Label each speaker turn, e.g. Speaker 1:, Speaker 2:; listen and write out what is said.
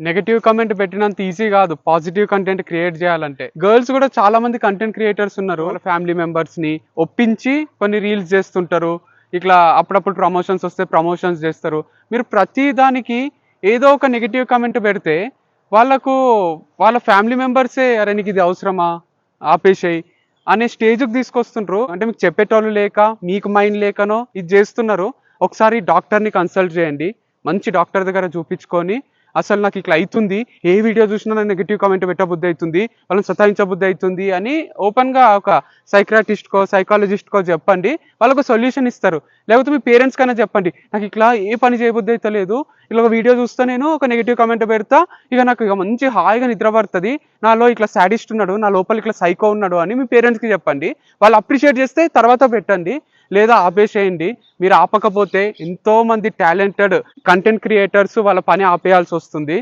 Speaker 1: Negative comment పెట్టినంత easy కాదు positive content create చేయాలంటే. గర్ల్స్ కూడా చాలా మంది కంటెంట్ క్రియేటర్స్ ఉన్నారు. వాళ్ళ ఫ్యామిలీ మెంబర్స్ ని ఒప్పించి కొన్ని రీల్స్ చేస్తుంటారు. ఇట్లా అప్పుడప్పుడు ప్రమోషన్స్ వస్తే ప్రమోషన్స్ చేస్తారు. మీరు ప్రతి దానికి ఏదో ఒక నెగెటివ్ కామెంట్ పెడితే వాళ్ళకు వాళ్ళ ఫ్యామిలీ మెంబర్సే అరే నీకు ఇది అవసరమా ఆపేసేయి అనే స్టేజ్కి తీసుకొస్తుండ్రు. అంటే మీకు చెప్పేటోళ్ళు లేక మీకు మైండ్ లేకనో ఇది చేస్తున్నారు. ఒకసారి డాక్టర్ని కన్సల్ట్ చేయండి. మంచి డాక్టర్ దగ్గర చూపించుకొని అసలు నాకు ఇట్లా అవుతుంది, ఏ వీడియో చూసినా నాకు నెగిటివ్ కామెంట్ పెట్టబుద్ధి అవుతుంది, వాళ్ళని సతాయించబుద్ధి అవుతుంది అని ఓపెన్గా ఒక సైక్రాటిస్ట్కో సైకాలజిస్ట్కో చెప్పండి. వాళ్ళకు సొల్యూషన్ ఇస్తారు. లేకపోతే మీ పేరెంట్స్ కైనా చెప్పండి, నాకు ఇట్లా ఏ పని చేయబుద్ధి అయితే లేదు, ఇలా ఒక వీడియో చూస్తే నేను ఒక నెగిటివ్ కామెంట్ పెడతా, ఇక నాకు ఇక మంచి హాయిగా నిద్ర పడుతుంది, నాలో ఇట్లా సాడిస్ట్ ఉన్నాడు, నా లోపల ఇట్లా సైకో ఉన్నాడు అని మీ పేరెంట్స్కి చెప్పండి. వాళ్ళు అప్రిషియేట్ చేస్తే తర్వాత పెట్టండి, లేదా ఆపేసేయండి. మీరు ఆపకపోతే ఎంతో మంది టాలెంటెడ్ కంటెంట్ క్రియేటర్స్ వాళ్ళ పని ఆపేయాల్సి వస్తుంది.